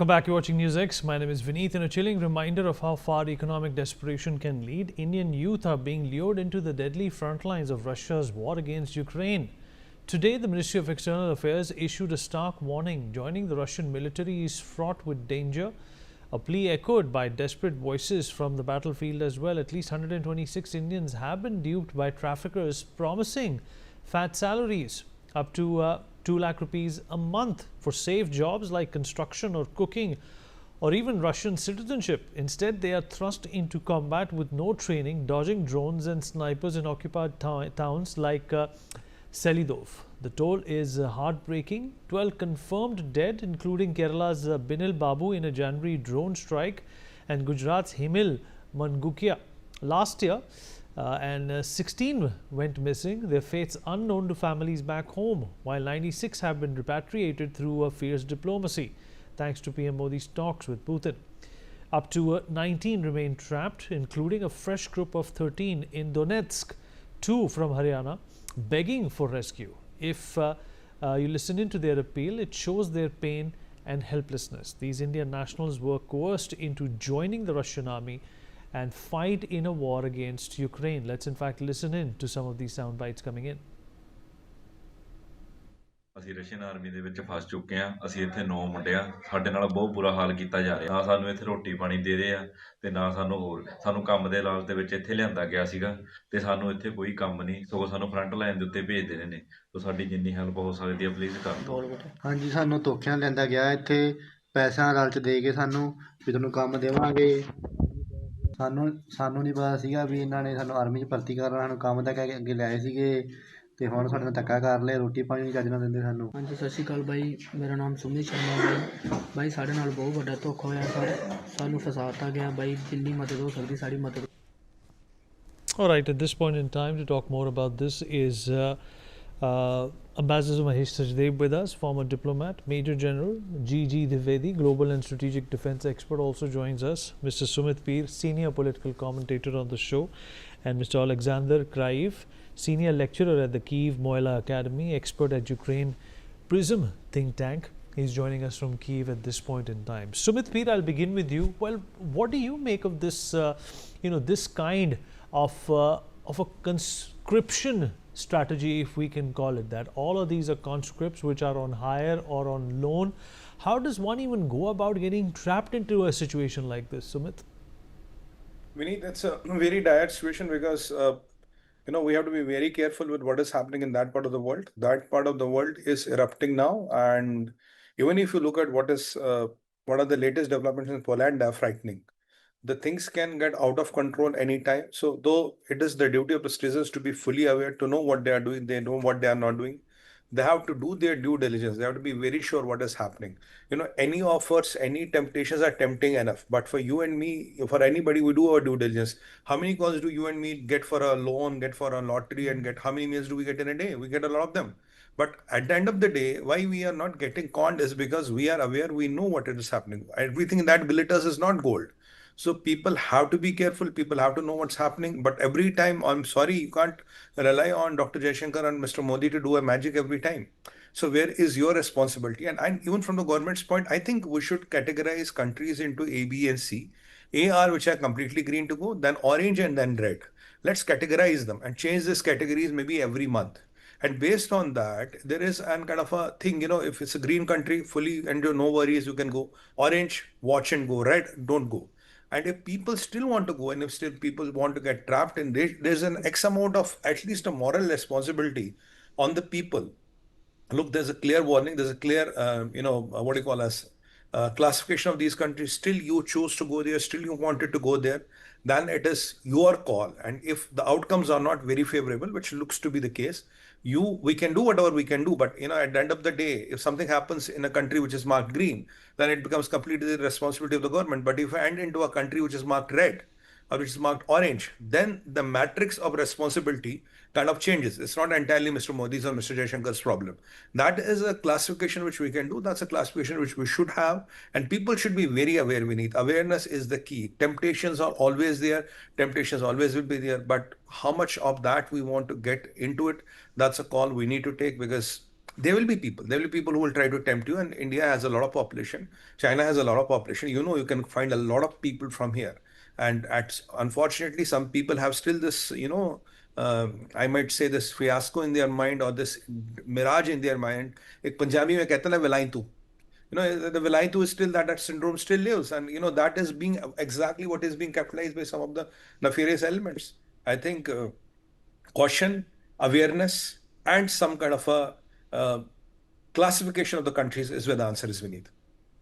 Come back, you're watching NewsX. My name is Vineet, and a chilling reminder of how far economic desperation can lead. Indian youth are being lured into the deadly front lines of Russia's war against Ukraine. Today, the Ministry of External Affairs issued a stark warning. Joining the Russian military is fraught with danger. A plea echoed by desperate voices from the battlefield as well. At least 126 Indians have been duped by traffickers promising fat salaries up to 2 lakh rupees a month for safe jobs like construction or cooking or even Russian citizenship. Instead, they are thrust into combat with no training, dodging drones and snipers in occupied towns like Selidov. The toll is heartbreaking. 12 confirmed dead, including Kerala's Binil Babu in a January drone strike and Gujarat's Himil Mangukia last year. And 16 went missing, their fates unknown to families back home, while 96 have been repatriated through a fierce diplomacy, thanks to PM Modi's talks with Putin. Up to 19 remain trapped, including a fresh group of 13 in Donetsk, 2 from Haryana, begging for rescue. If you listen into their appeal, it shows their pain and helplessness. These Indian nationals were coerced into joining the Russian army and fight in a war against Ukraine. Let's in fact listen in to some of these sound bites coming in. ਅਸੀਂ Russian army ਦੇ ਵਿੱਚ ਫਸ ਚੁੱਕੇ ਆ। ਅਸੀਂ ਇੱਥੇ 9 ਮੁੰਡੇ ਆ, ਸਾਡੇ ਨਾਲ ਬਹੁਤ ਬੁਰਾ ਹਾਲ ਕੀਤਾ ਜਾ ਰਿਹਾ। ਨਾ ਸਾਨੂੰ ਇੱਥੇ ਰੋਟੀ ਪਾਣੀ ਦੇ ਰਹੇ ਆ ਤੇ ਨਾ ਸਾਨੂੰ ਕੰਮ ਦੇ ਲਾਲਚ ਦੇ ਵਿੱਚ ਇੱਥੇ ਲਿਆਂਦਾ ਗਿਆ ਸੀਗਾ ਤੇ ਸਾਨੂੰ ਇੱਥੇ ਕੋਈ ਕੰਮ ਨਹੀਂ, ਸਗੋਂ ਸਾਨੂੰ ਫਰੰਟ ਲਾਈਨ ਦੇ ਉੱਤੇ ਭੇਜ ਦੇਣੇ ਨੇ। ਤਾਂ ਸਾਡੀ ਜਿੰਨੀ ਹੈਲਪ ਹੋ ਸਕਦੀ ਹੈ ਪਲੀਜ਼ ਕਰ ਦਿਓ। ਹਾਂਜੀ, ਸਾਨੂੰ ਧੋਖਿਆਂ ਲੈਂਦਾ ਗਿਆ ਇੱਥੇ, ਪੈਸਿਆਂ ਲਾਲਚ ਦੇ ਕੇ ਸਾਨੂੰ ਵੀ ਤੁਹਾਨੂੰ ਕੰਮ ਦੇਵਾਂਗੇ। ਸਾਨੂੰ ਨਹੀਂ ਪਤਾ ਸੀਗਾ ਵੀ ਇਹਨਾਂ ਨੇ ਸਾਨੂੰ ਆਰਮੀ 'ਚ ਭਰਤੀ ਕਰਨਾ, ਸਾਨੂੰ ਕੰਮ ਤਾਂ ਕਹਿ ਕੇ ਅੱਗੇ ਲਾਏ ਸੀਗੇ ਤੇ ਹੁਣ ਸਾਡੇ ਨਾਲ ਧੱਕਾ ਕਰ ਲਿਆ, ਰੋਟੀ ਪਾਣੀ ਨਹੀਂ ਚੱਜ ਨਾਲ ਦਿੰਦੇ ਸਾਨੂੰ। ਹਾਂਜੀ, ਸਤਿ ਸ਼੍ਰੀ ਅਕਾਲ ਬਾਈ, ਮੇਰਾ ਨਾਮ ਸੁਮਿਤ ਸ਼ਰਮਾ ਬਾਈ। ਸਾਡੇ ਨਾਲ ਬਹੁਤ ਵੱਡਾ ਧੋਖਾ ਹੋਇਆ ਸਰ, ਸਾਨੂੰ ਫਸਾਤਾ ਗਿਆ ਬਾਈ। ਜਿੰਨੀ ਮਦਦ ਹੋ ਸਕਦੀ ਸਾਡੀ ਮਦਦ। All right, at this point in time, to talk more about this is Ambassador Mahesh Sachdev with us, former diplomat, Major General G.G. Dwivedi, global and strategic defense expert, also joins us. Mr. Sumit Peer, senior political commentator on the show, and Mr. Alexander Kraiv, senior lecturer at the Kyiv Mohyla Academy, expert at Ukraine Prism think tank. He's joining us from Kyiv at this point in time. Sumit Peer, I'll begin with you. Well, what do you make of this, this kind of a conscription strategy, if we can call it that? All of these are conscripts which are on hire or on loan. How does one even go about getting trapped into a situation like this, Sumit? Vineet, that's a very dire situation because we have to be very careful with what is happening in that part of the world. That part of the world is erupting now, and even if you look at what are the latest developments in Poland, they are frightening. The things can get out of control anytime. So though it is the duty of the citizens to be fully aware, to know what they are doing, they know what they are not doing. They have to do their due diligence. They have to be very sure what is happening. Any offers, any temptations are tempting enough. But for you and me, for anybody, we do our due diligence. How many calls do you and me get for a loan, get for a lottery, and get how many mails do we get in a day? We get a lot of them. But at the end of the day, why we are not getting conned is because we are aware, we know what is happening. Everything that glitters is not gold. So people have to be careful. People have to know what's happening. But every time, I'm sorry, you can't rely on Dr. Jaishankar and Mr. Modi to do a magic every time. So where is your responsibility? And even from the government's point, I think we should categorize countries into A, B, and C. A are which are completely green to go, then orange, and then red. Let's categorize them and change these categories maybe every month. And based on that, there is an kind of a thing, if it's a green country, fully and no worries, you can go. Orange, watch and go. Red, don't go. And if people still want to go, and if still people want to get trapped in, there's an X amount of at least a moral responsibility on the people. Look, there's a clear warning. There's a clear, classification of these countries. Still, you choose to go there. Still, you wanted to go there. Then it is your call. And if the outcomes are not very favorable, which looks to be the case, we can do whatever we can do. But at the end of the day, if something happens in a country which is marked green, then it becomes completely the responsibility of the government. But if I end into a country which is marked red or which is marked orange, then the matrix of responsibility kind of changes. It's not entirely Mr. Modi's or Mr. Jaishankar's problem. That is a classification which we can do. That's a classification which we should have. And people should be very aware, Vineet. Awareness is the key. Temptations are always there. Temptations always will be there. But how much of that we want to get into it, that's a call we need to take, because there will be people who will try to tempt you, and India has a lot of population, China has a lot of population. You can find a lot of people from here, and unfortunately some people have still this, I might say, this fiasco in their mind, or this mirage in their mind. एक पंजाबी में कहते हैं ना villi तू, the vilai too is still that syndrome still lives, and that is being exactly what is being capitalized by some of the nefarious elements. I think caution, awareness, and some kind of a classification of the countries is where the answer is, Vineet.